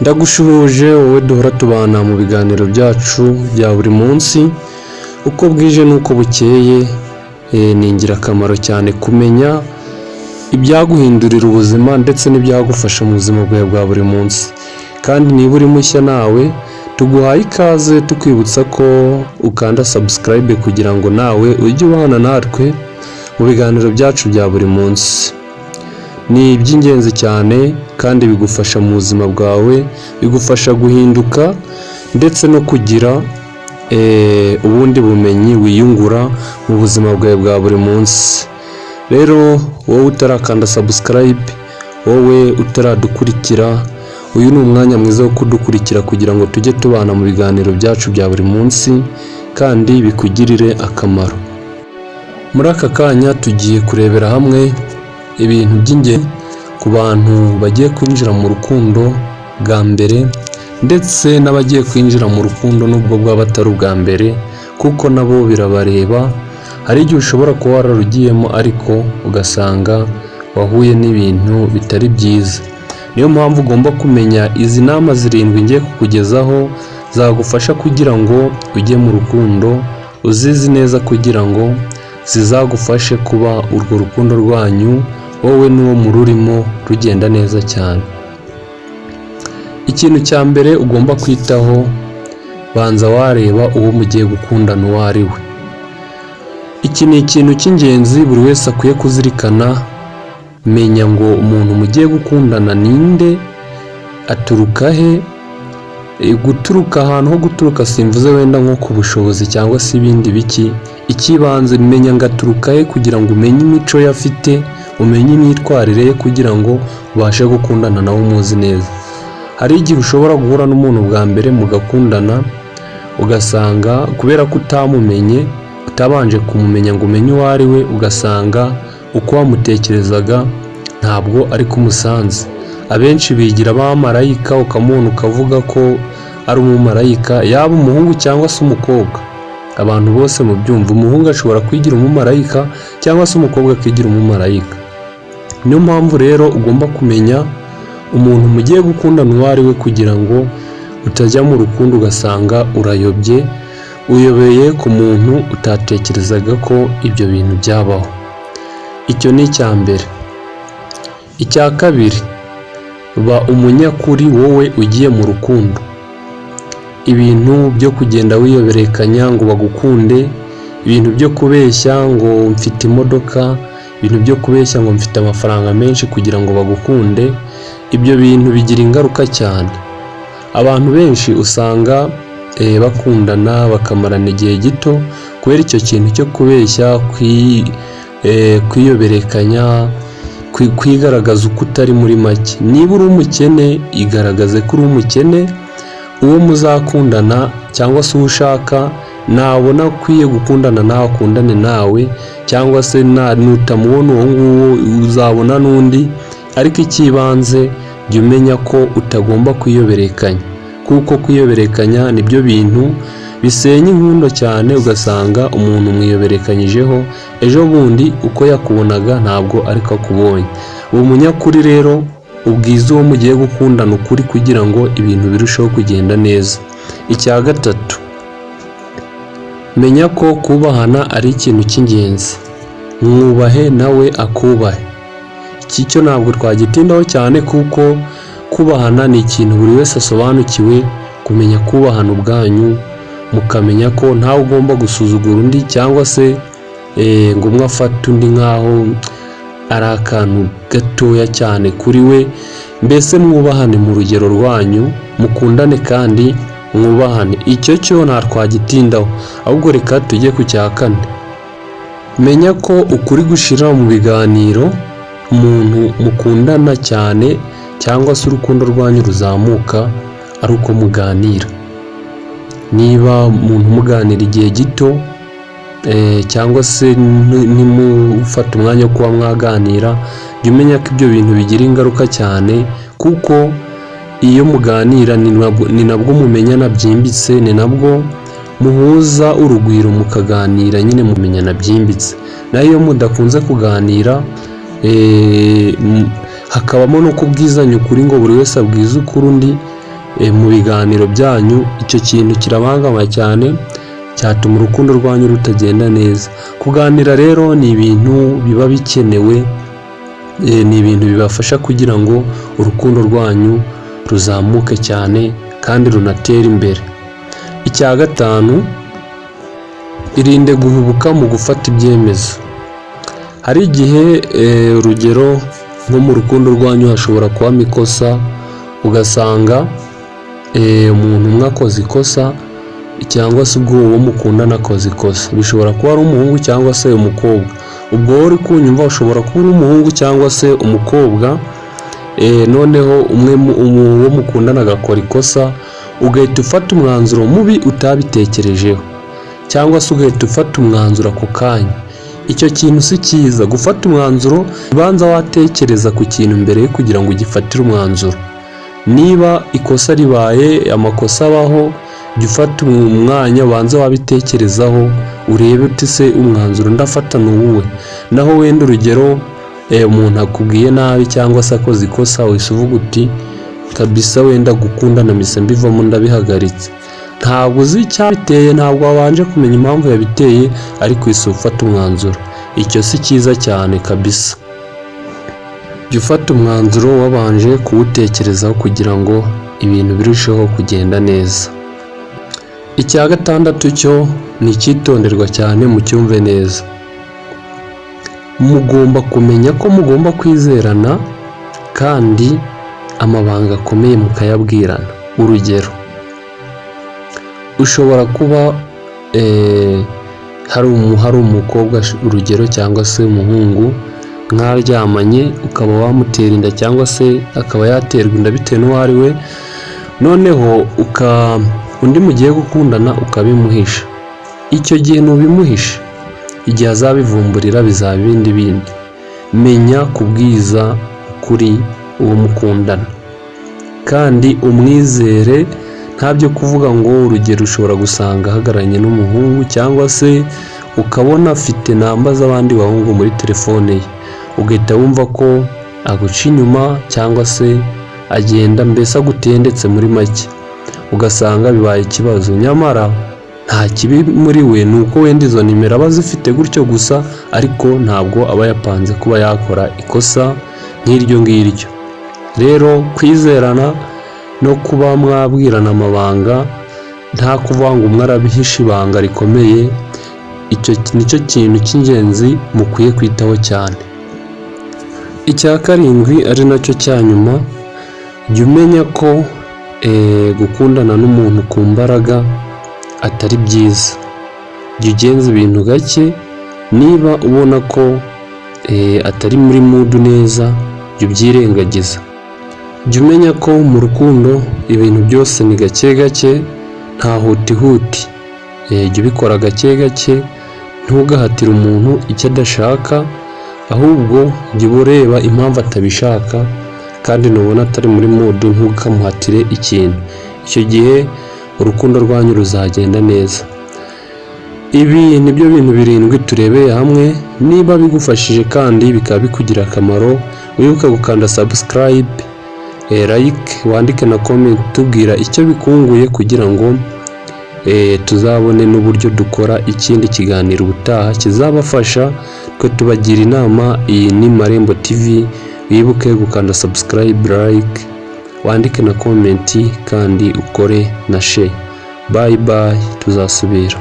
Ndagushuhuje wowe duhora tubana mu biganiro byacu bya buri munsi, uko bwije n'uko bukeye. Ni ingirakamaro cyane kumenya ibyaguhindurira ubuzima ndetse n'ibyagufasha mu buzima bwawe bwa buri munsi. Kandi niba uri mushya nawe tuguhaye ikaze tukwibutsa ko ukanda subscribe kugira ngo nawe ujye ubana natwe mu biganiro byacu bya buri munsi. Ni iby'ingenzi cyane kandi bigufasha mu buzima bwawe, bigufasha guhinduka ndetse no kugira ubundi bumenyi wiyungura mu buzima bwawe bwa buri munsi. Rero wowe utarakanda subscribe, wowe utaradukurikira, uyu ni umwanya mwiza wo kudukurikira kugira ngo tujye tubana mu biganiro byacu bya buri munsi kandi bikugirire akamaro. Muri aka kanya tugiye kurebera hamwe ibintu by'ingenzi ku bantu bagiye kwinjira mu rukundo bwa mbere ndetse n'abagiye kwinjira mu rukundo nubwo bwaba atari ubwa mbere, kuko nabo birabareba. Hari igihe ushobora kuba wararugiyemo ariko ugasanga wahuye n'ibintu bitari byiza. Niyo mpamvu ugomba kumenya izi nama 7 ngiye kukugezaho zagufasha kugira ngo ujye mu rukundo, uzizi neza kugira ngo zizagufashe kuba urwo rukundo rwanyu wowe n'uwo mururimo rugenda neza cyane. Ikintu cya mbere ugomba kwitaho, banza wareba uwo mugiye gukundana uwo ari we. Iki ni ikintu cy'ingenzi buri wese akwiye kuzirikana. Menya ngo umuntu mugiye gukundana ninde, aturuka he. Guturuka ahantu ho guturuka simvuze wenda nko ku bushobozi cyangwa se ibindi biki. Ikibanze menya ngo aturuka he kugira ngo umenye imico ye afite, umenye imyitwarire ye kugira ngo ubashe gukundana nawe umuzi neza. Hari igihe ushobora guhura n'umuntu bwa mbere mugakundana, ugasanga kubera ko utamumenye, utabanje kumumenya ngo umenye uwo ari we, ugasanga uko wamutekerezaga ntabwo ari ko umusanze. Abenshi bigira abamarayika, ukamubona ukavuga ko ari umumarayika, yaba umuhungu cyangwa se umukobwa. Abantu bose mu byumva, umuhungu ashobora kwigira umumarayika cyangwa se umukobwa akigira umumarayika. Niyo mpamvu rero ugomba kumenya umuntu mugiye gukundana uwo ari we kugira ngo utajya mu rukundo ugasanga urayobye, uyobeye ku muntu utatekerezaga ko ibyo bintu byabaho. Icyo ni icya mbere. Icya kabiri, ba umunyakuri wowe ugiye mu rukundo. Ibintu byo kugenda wiyoberekanya ngo bagukunde, ibintu byo kubeshya ngo mfite imodoka, ibintu byo kubeshya ngo mfite amafaranga menshi kugira ngo bagukunde, ibyo bintu bigira ingaruka cyane. Abantu benshi usanga bakundana bakamarana igihe gito kubera icyo kintu cyo kubeshya, kwiyoberekanya, kwigaragaza uko utari muri make. Niba uri umukene, igaragaze ko uri umukene. Uwo muzakundana cyangwa se uwo ushaka nabona akwiye gukundana nawe akundane nawe, cyangwa se nutamubona uwo nguwo uzabona n'undi. Ariko ikibanze jya umenya ko utagomba kwiyoberekanya, kuko kwiyoberekanya nibyo bintu bisenya inkundo cyane. Ugasanga umuntu mwiyoberekanyijeho, ejo bundi uko yakubonaga ntabwo ariko akubonye. Uwo munyakuri rero ubwiza uwo mugiye gukundana ukuri kugira ngo ibintu birusheho kugenda neza. Icya gatatu, menya ko kubahana ari ikintu cy'ingenzi. Mwubahe nawe akubahe. Iki cyo ntabwo twagitindaho cyane, kuko kubahana ni ikintu buri wese asobanukiwe. Kumenya kubahana ubwanyu, mukamenya ko ntawe ugomba gusuzugura undi cyangwa se ngo umwe afate undi nkaho ari akantu gatoya cyane kuri we. Mbese mwubahane mu rugero rwanyu, mukundane kandi mwubahane. Icyo cyo nta twagitindaho, ahubwo reka tujye ku cya kane. Menya ko ukuri gushira mu biganiro. Umuntu mukundana cyane cyangwa se urukundo rwanyu ruzamuka ari uko muganira. Niba umuntu muganira igihe gito cyangwa se nimufata umwanya wo kuba mwaganira, jya umenya ko ibyo bintu bigira ingaruka cyane, kuko iyo muganira ni nabwo mumenyana byimbitse, ni nabwo muhuza urugwiro mukaganira, nyine mumenyana byimbitse. Naho iyo mudakunze kuganira, hakabamo no kubwizanya ukuri ngo buri wese abwize ukuri undi, mu biganiro byanyu, icyo kintu kirabangama cyane, cyatuma urukundo rwanyu rutagenda neza. Kuganira rero ni ibintu biba bikenewe, ni ibintu bibafasha kugira ngo urukundo rwanyu ruzamuke cyane kandi runatere imbere. Icya gatanu, irinde guhubuka mu gufata ibyemezo. Hari igihe urugero nko mu rukundo rwanyu hashobora kubamo ikosa, ugasanga umuntu umwe akoze ikosa cyangwa se ubwo uwo mukundana akoze ikosa. Bishobora kuba ari umuhungu cyangwa se umukobwa. Ubwo wowe uri kunyumva ushobora kuba uri umuhungu cyangwa se umukobwa, noneho umwe uwo mukundana agakora ikosa, ugahita ufata umwanzuro mubi utabitekerejeho, cyangwa se ugahita ufata umwanzuro ako kanya. Icyo kintu si cyiza. Gufata umwanzuro, ubanza watekereza ku kintu mbere yo kugira ngo ugifatire umwanzuro. Niba ikosa ribaye, amakosa abaho, jya ufata umwanya ubanza wabitekerezaho, urebe uti se umwanzuro ndafata ni uwuhe. Naho wenda urugero umuntu akubwiye nabi cyangwa se akoze ikosa, wese uvuga uti kabisa wenda gukundana mise mbivamo ndabihagaritse. Ntabwo uzi icyabiteye, ntabwo wabanje kumenya impamvu yabiteye, ariko wese ufata umwanzuro. Icyo si cyiza cyane kabisa. Jya ufata umwanzuro wabanje kuwutekerezaho kugira ngo ibintu birusheho kugenda neza. Icya gatandatu cyo ni icyitonderwa cyane, mucyumve neza. Mugomba kumenya ko mugomba kwizerana kandi amabanga akomeye mukayabwirana. Urugero, ushobora kuba hari umukobwa urugero cyangwa se umuhungu mwaryamanye, ukaba wamutera inda cyangwa se akaba yaterwa inda bitewe n'uwo ari we, noneho undi mugiye gukundana ukabimuhisha. Icyo gihe ntubimuhishe, igihe azabivumburira bizaba ibindi. Menya kubwiza ukuri uwo mukundana kandi umwizere. Ntabyo kuvuga ngo urugero ushobora gusanga ahagararanye n'umuhungu cyangwa se ukabona afite namba z'abandi bahungu muri telefone ye, ugahita wumva ko aguca inyuma cyangwa se agenda mbese agutendetse muri make, ugasanga bibaye ikibazo. Nyamara nta kibi muri we, ni uko wenda izo nimero aba zifite gutyo gusa, ariko ntabwo aba yapanze kuba yakora ikosa nk'iryo ngiryo. Rero kwizerana no kuba mwabwirana amabanga, nta kuvuga ngo umwe arabihisha ibanga rikomeye, icyo nicyo kintu cy'ingenzi mukwiye kwitaho cyane. Icya karindwi ari nacyo cya nyuma, jya umenya ko gukundana n'umuntu ku mbaraga atari byiza. Jya ugenza ibintu gake. Niba ubona ko atari muri mudu neza, jya ubyirengagiza. Jya umenya ko mu rukundo ibintu byose ni gake gake, nta huti. Jya ubikora gake gake, ntugahatire umuntu icyo adashaka, ahubwo jya ureba impamvu atabishaka, kandi nubona atari muri mudu ntukamuhatire ikintu. Icyo gihe urukundo rwanyu ruzagenda neza. Ibi nibyo bintu 7 turebeye hamwe. Niba bigufashije kandi bikaba bikugira akamaro, wibuke gukanda subscribe, like, wandike na comment tubwira icyo bikunguye kugira ngo tuzabone n'uburyo dukora ikindi kiganiro ubutaha kizabafasha. Twe tubagira inama. Iyi ni Marembo TV. Wibuke gukanda subscribe, like, wandike na comment kandi ukore na share. Bye bye, tuzasubira.